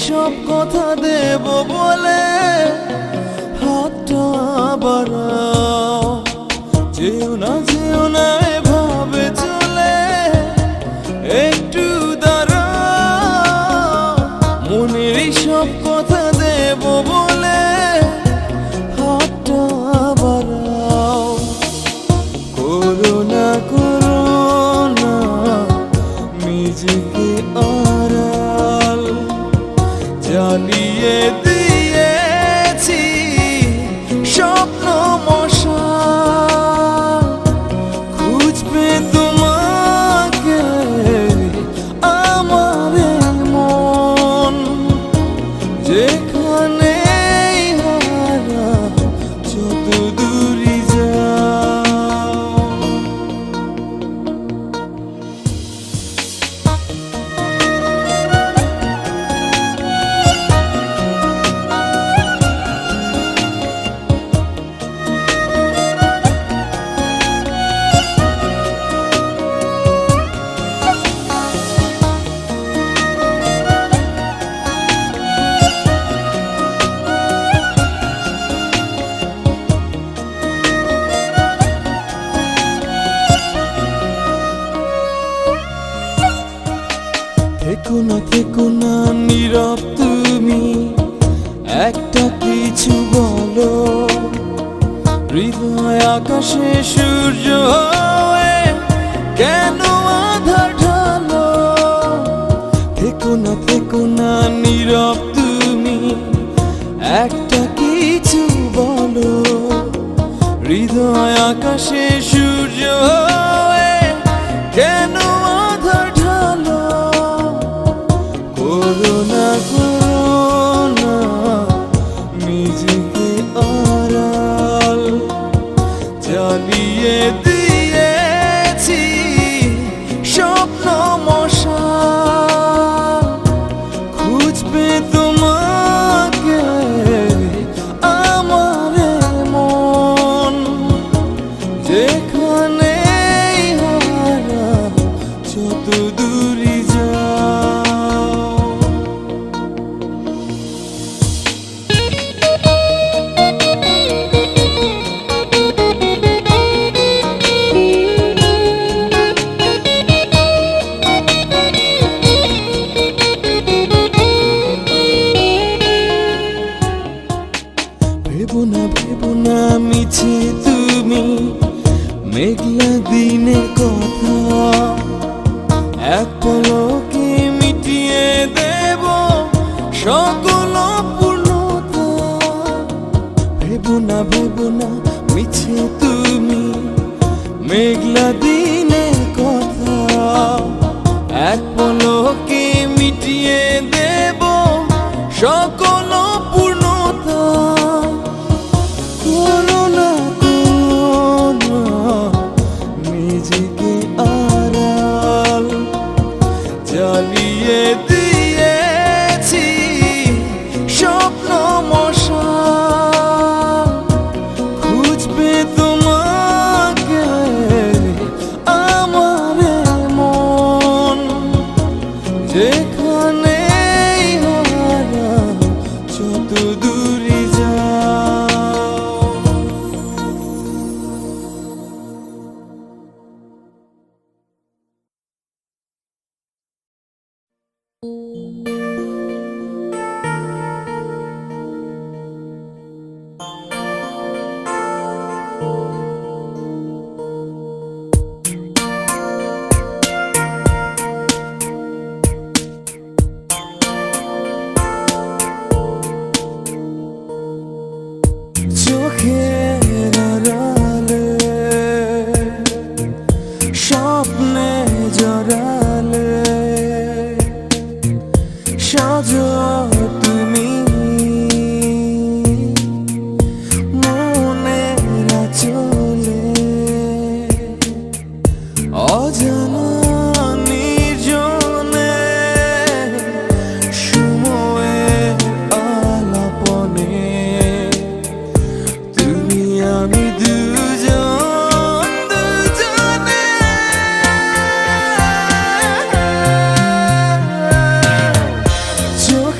সব কথা দেব বলে হাতটা বাড়াও। যেও না এভাবে চলে একটু দাঁড়াও। মনের সব কথা দেব বলে হাতটা বাড়াও। করোনা নিজেকে আড়াল, জ্বালিয়ে দিয়েছি স্বপ্ন মশাল। খুঁজবে তোমাকে আমার মন, যেখানে হারা যত দূরে যাও। থেকো না নীরব তুমি, একটা কিছু বলো। হৃদয় আকাশে সূর্য হয়ে কেন আধার ঢালো। থেকো না নীরব তুমি, একটা কিছু বলো। হৃদয় আকাশে সূর্য হয়ে কেন আধার ঢালো। করোনা নিজেকে আড়াল, জ্বালিয়ে দিয়েছি স্বপ্ন মশাল। খুঁজবে তোমাকে আমার মন, যেখানে হারা যত দূরে যাও। ভেবো না মিছে তুমি মেঘলা দিনের কথা। এক পলকে মিটিয়ে দেব সকল পূর্ণতা। ভেবো না মিছে তুমি মেঘলা দিনের কথা। এক পলকে মিটিয়ে দেব সকল পূর্ণতা। করোনা নিজেকে আড়াল, জ্বালিয়ে দিয়েছি স্বপ্ন মশাল। খুঁজবে তোমাকে আমার মন, যেখানে হারা যত দূরে যাও। চোখের আড়ালে স্বপ্নে জড়ালে সাজো তুমি মনের আঁচলে। অজানা নির্জনে সময়ের আলাপনে তুমি আমি দুজনে। চোখ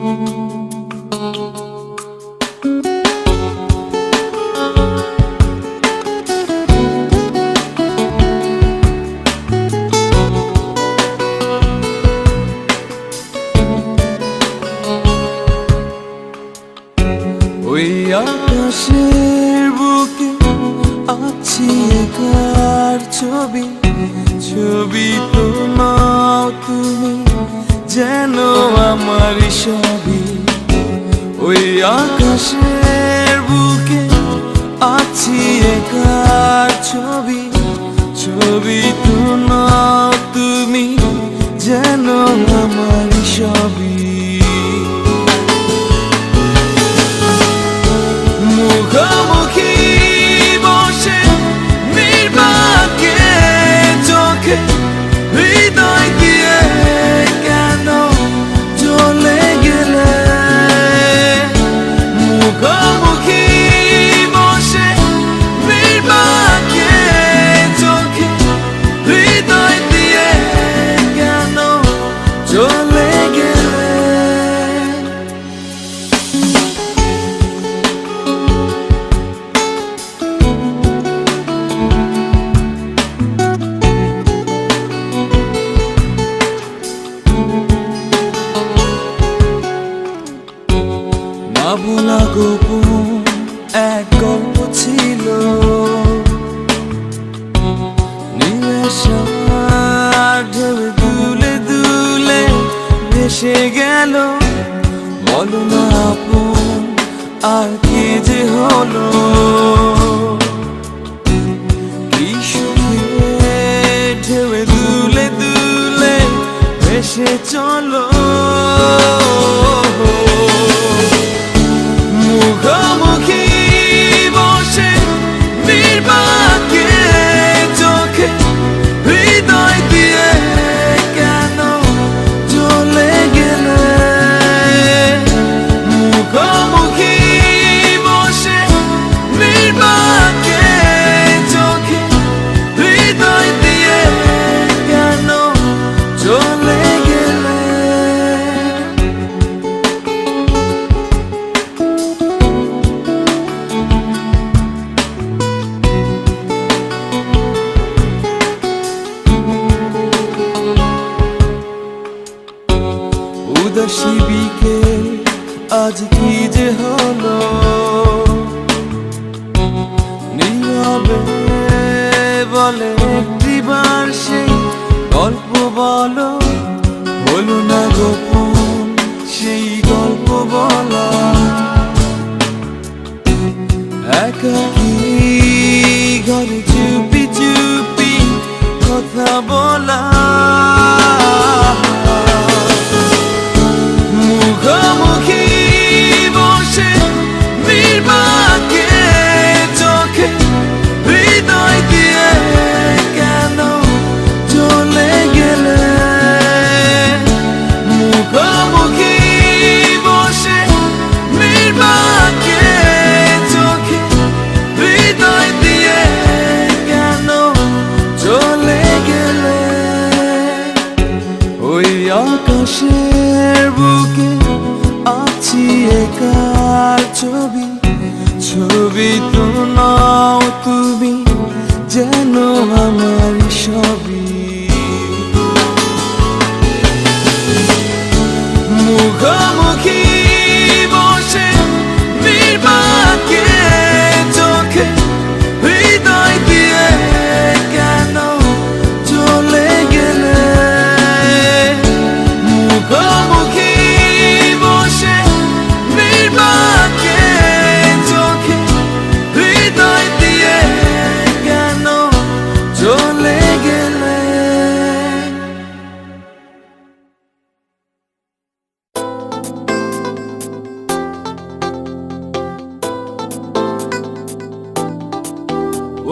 ওই আকাশের বুকে আছি একার ছবি, ছবি তো নাও তুমি যেন আমার সবই। ওই আকাশের বুকে আছি একার ছবি, ছবি তো নাও তুমি যেন আমার সবই। মুখোমুখি বসে নির্বাকে চোখে হৃদয় দিয়ে কেন চলে গেলে? মুখোমুখি বসে নির্বাকে চোখে হৃদয় দিয়ে কেন চলে গেলে? না বলা গোপন এক গল্প ছিল, নিমেষার ঢেউ দুলে দুলে ভেসে গেল। বলো না আপন আর কে যে হলো, কি সুখে ঢেউ দুলে দুলে ভেসে চলো। মুখোমুখি বসে নির্বাকে চোখে হৃদয় দিয়ে কেন চলে গেলে? মুখোমুখি বসে নির্বাকে চোখে হৃদয় দিয়ে কেন চলে গেলে? উদাসী বিকেল আজ কি যে হলো, নীরবে বলে একটিবার সেই গল্প বলো। হলো না গোপন সেই গল্প বলা, একাকী ঘরে চুপি চুপি কথা বলা। মুখোমুখি বসে নির্বাকে চোখে হৃদয় দিয়ে কেন চলে গেলে? মুখোমুখি বসে নির্বাকে চোখে হৃদয় দিয়ে কেন চলে গেলে? ওই আকাশের বুকে আছি একার ছবি, ছবি তো নাও তুমি যেন আমার সবই। মুখোমুখি বসে নির্বাকে চোখে হৃদয় দিয়ে কেন চলে গেলে? মুখোমুখি বসে নির্বাকে চোখে হৃদয় দিয়ে কেন চলে গেলে?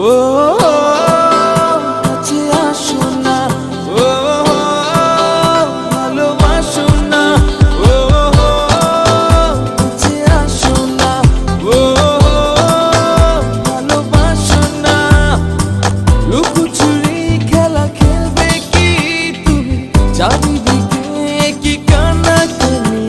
ও কাছে আসো না, ও ভালোবাসো না, ও কাছে আসো না, ও ভালোবাসো না। লুকোচুরি খেলা খেলবে কি তুমি? চারিদিকে কি কান্নাকানি,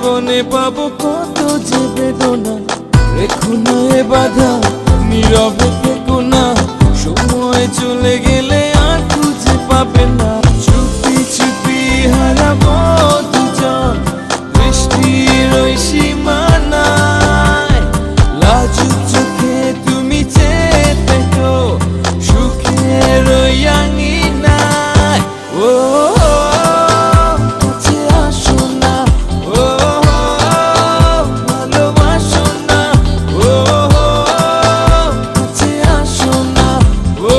জীবনে পাবো কত যে বেদনা, রেখো না এ বাধা, নীরবে থেকো না, সময় চলে গেলে আর খুঁজে পাবে না। চুপি চুপি হারাবো দুজন বৃষ্টির ওই সীমানায়, লাজুক চোখে তুমি চেয়ে থেকো সুখের ওই আঙিনায়। ও কাছে আসো না, ও ভালোবাসো না, ও কাছে আসো না, ও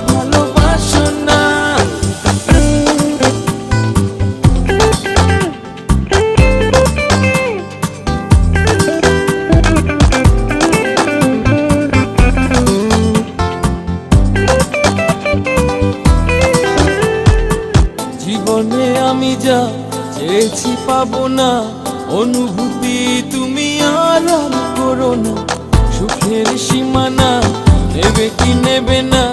ভালোবাসো না। জীবনে আমি যা চেয়েছি পাবো না, অনুভূতি তুমি আড়াল করো না, সুখের সীমানা নেবে কি নেবে না,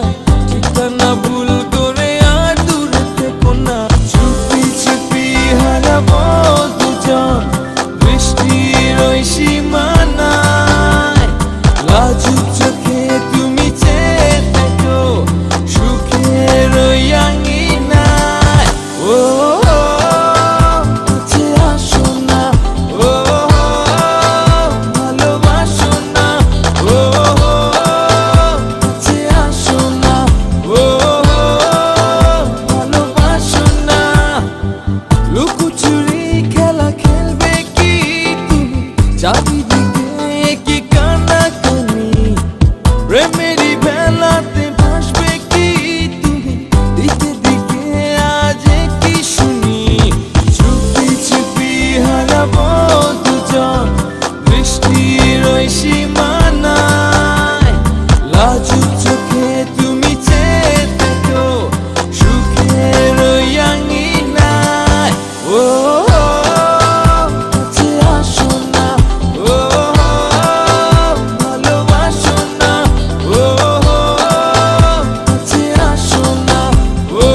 ঠিকানা ভুল করে আর দূরে থেকো না। চুপি চুপি হারাবো দুজন বৃষ্টির ওই সীমানায়, লাজুক চোখে তুমি চেয়ে থেকো সুখের ওই আঙিনায়। ও কাছে আসো না, ও ভালোবাসো না, ও কাছে আসো না, ও ভালোবাসো না। লুকোচুরি খেলা খেলবে কি তুমি, চারিদিকে কি কানাকানি, প্রেমেরই বেলাতে ভাসবে কি তুমি, দিকে দিকে আজ কি শুনি। চুপি চুপি হারাবো দুজন বৃষ্টির ওই সীমানায়, লাজুক চোখে তুমি চেয়ে থেকো সুখের ওই আঙিনায়। ও কাছে আসো না, ও ভালোবাসো না, ও কাছে আসো না, ও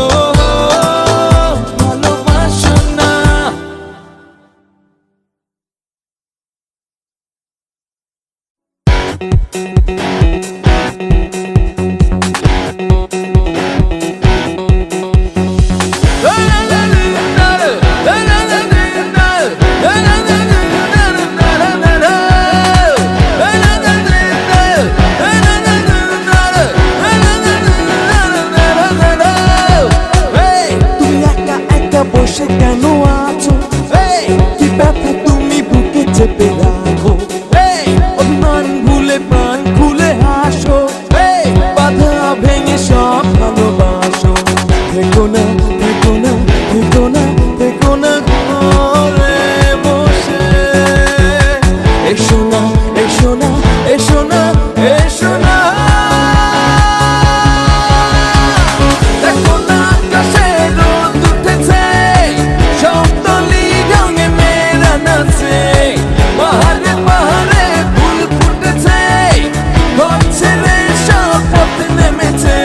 ভালোবাসো না। তুমি একা একা বসে কেন আছো, কি ব্যথা তুমি বুকে চেপে রাখো, অভিমান ভুলে প্রাণ খুলে হাসো, বাধা ভেঙে সব ভালোবাসো। থেকো না, থেকো না, থেকো না, থেকো না ঘরে বসে। এসো না, এসো না, এসো না, এসো না। দেখো না আকাশে রোদ উঠেছে, সপ্তলি রঙে মেয়েরা নাচে, পাহাড়ে পাহাড়ে ফুল ফুটেছে, ঘর ছেড়ে সব পথে নেমেছে।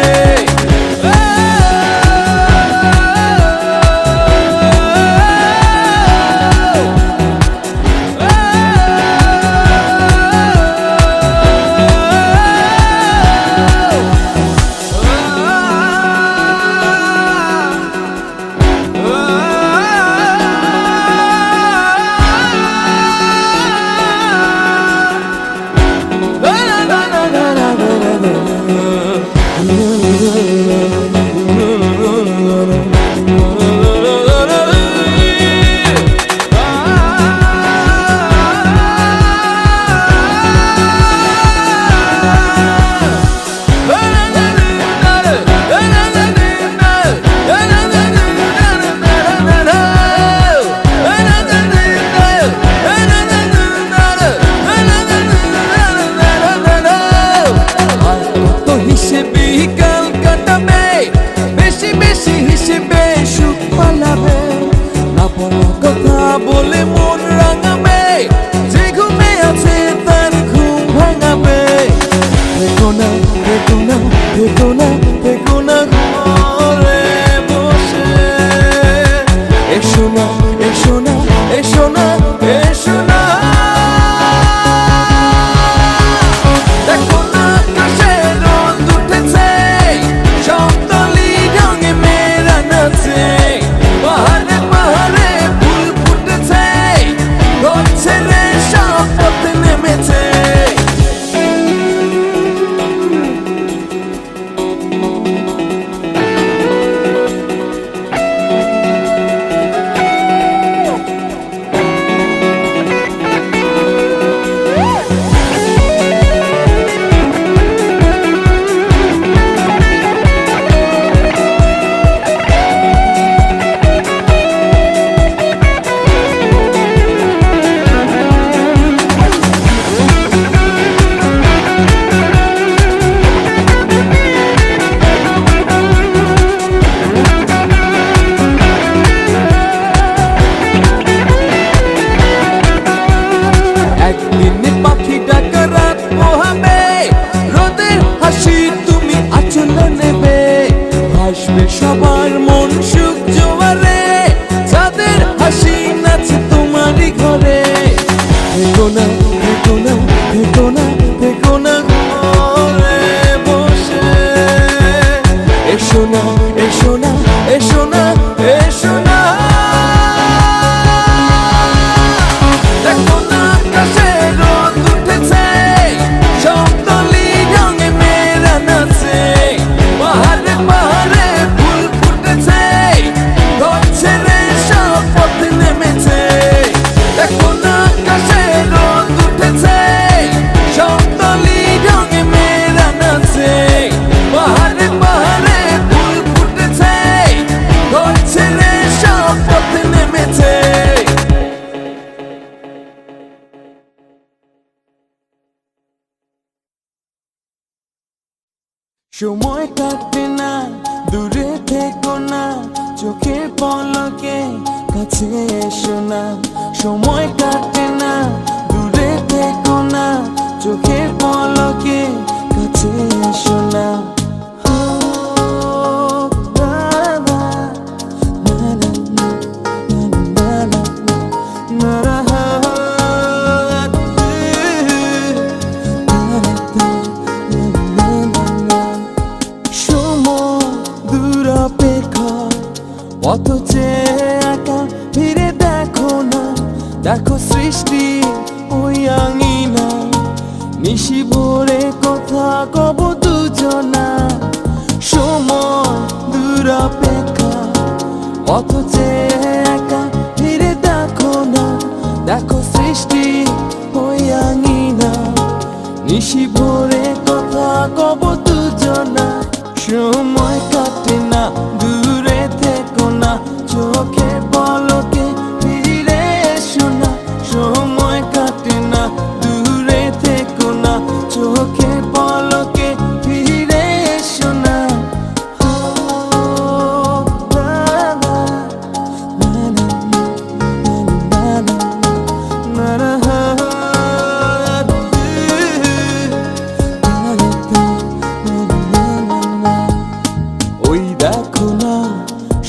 সময় কাটে না, দূরে থেকো না, চোখের পলকে কাছে এসো না। সময় কাটে না, দূরে থেকো না, চোখের পলকে কাছে এসো না। পথ চেয়ে একা ফিরে দেখো না, দেখো সৃষ্টি ওই আঙিনা, নিশি ভোরে কথা কব দুজনা। সময় দূর অপেক্ষা, পথ চেয়ে একা ফিরে দেখো না, দেখো সৃষ্টি ওই আঙিনা, নিশি ভোরে কথা কব দুজনা। সময় কাটে না, দূরে থেকো না, চোখের পলকে ফিরে এসো না। সময় কাটে না, দূরে থেকো না, চোখের পলকে ফিরে এসো না। ওই দেখো না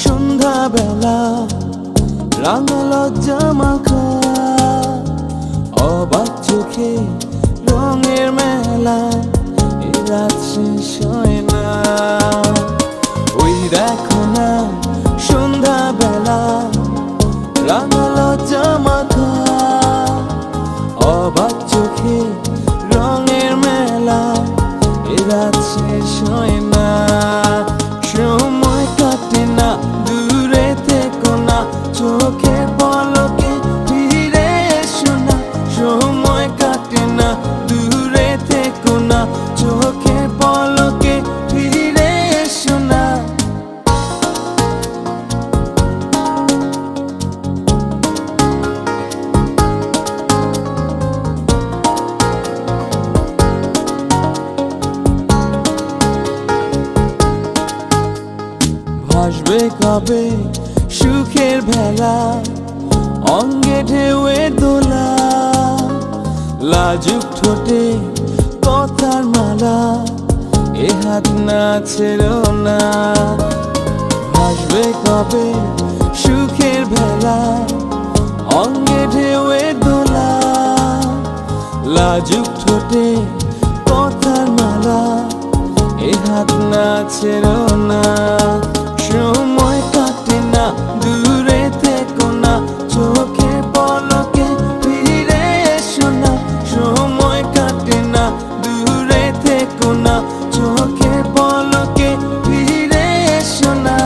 সন্ধ্যাবেলা, রাঙা লজ্জা মাখা, অবাক চোখে রঙের মেলা, এ রাত শেষ হয় না। ওই দেখো না সন্ধ্যাবেলা, রাঙা লজ্জা মাখা, অবাক চোখে রঙের মেলা, এ রাত শেষ হয় না। সময় কাটে না, দূরে থেকো না, চোখের পলকে ফিরে এসো না। সময় কাটে না, দূরে থেকো না, চোখের পলকে ফিরে এসো না। ভাসবে কবে সুখের ভেলা, অঙ্গে ঢেউয়ের দোলা, লাজুক ঠোঁটে কথার মালা, এ হাত না ছেড়ো না। ভাসবে কবে সুখের ভেলা, অঙ্গে ঢেউয়ের দোলা, লাজুক ঠোঁটে কথার মালা, এ হাত না ছেড়ো না। সময় কাটে না, দূরে থেকো না, চোখের পলকে ফিরে এসো না। সময় কাটে না, দূরে থেকো না, চোখের পলকে ফিরে এসো না।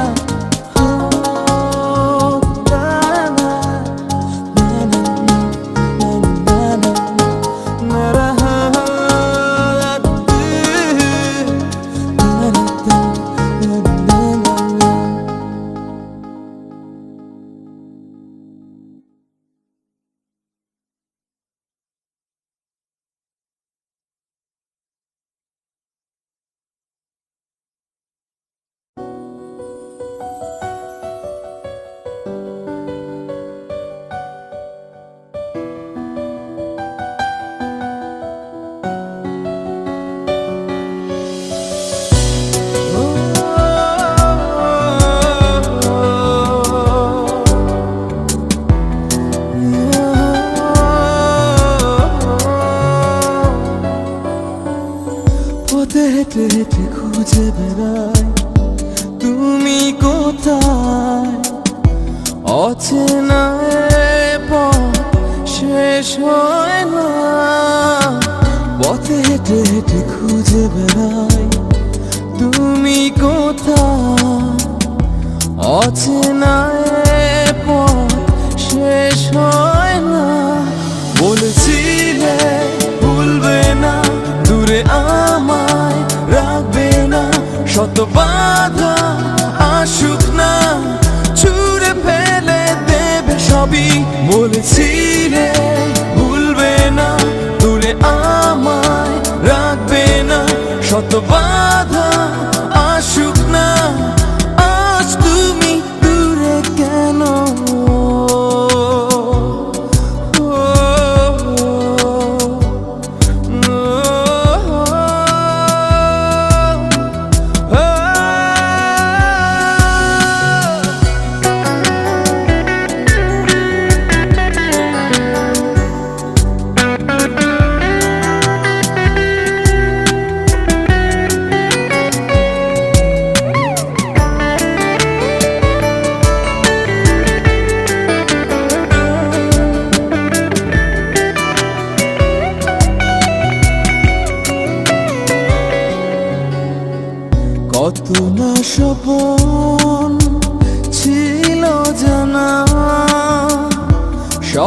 পথে হেঁটে হেঁটে খুঁজে বেড়াই তুমি কোথায়, অচেনা পথ শেষ হয় না। পথে হেঁটে হেঁটে খুঁজে বেড়াই তুমি কোথায়, অচেনা পথ শেষ হয় না। বলেছিলে ভুলবে না, দূরে আমায় রাখবে না, শত বাধা আসুক না, ছুঁড়ে ফেলে দেবে সবই। বলেছিলে ভুলবে না, দূরে আমায় রাখবে না, শত বাধা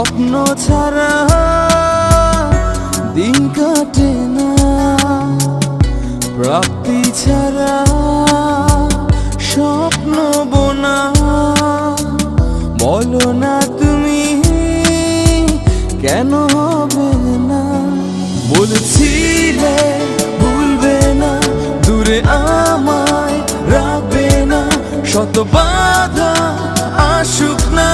স্বপ্ন ছাড়া দিন কাটে না, প্রাপ্তি ছাড়া স্বপ্ন বোনা। বলো না তুমি কেন হবে না, বলেছিলে ভুলবে না, দূরে আমায় রাখবে না। শত বাধা আসুক না,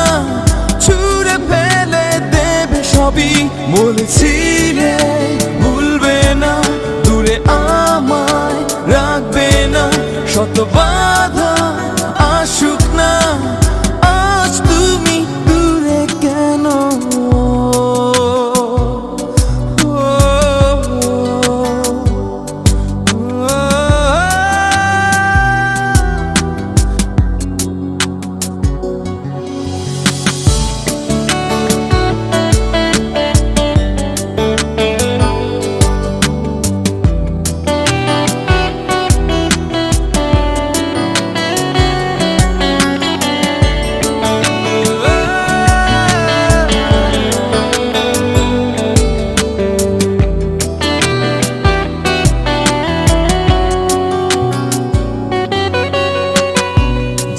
ছুঁড়ে ফেলে দেবে সবই। বলেছিলে ভুলবে না, দূরে আমায় রাখবে না। শত বাধা আসুক না, আজ তুমি দূরে কেন?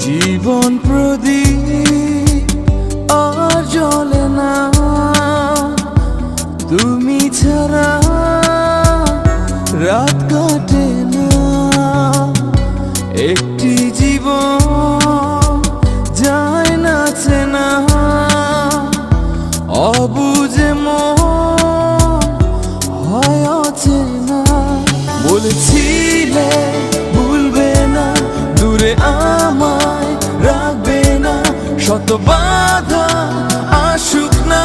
জীবন প্রদীপ আর জ্বলে না, তুমি ছাড়া রাত কাটে না। একটি জীবন যায় না চেনা, অবুঝে মন হয় অচেনা। বলেছিলে ভুলবে না, দূরে আমায় রাখবে না। শত বাধা আসুক না,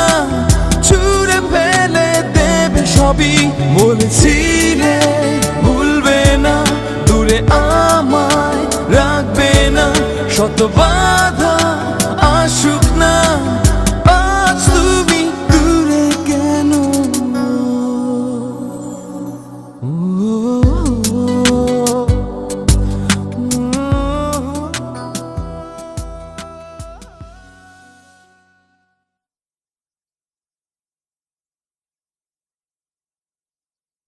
ছুঁড়ে ফেলে দেবে সবই। বলেছিলে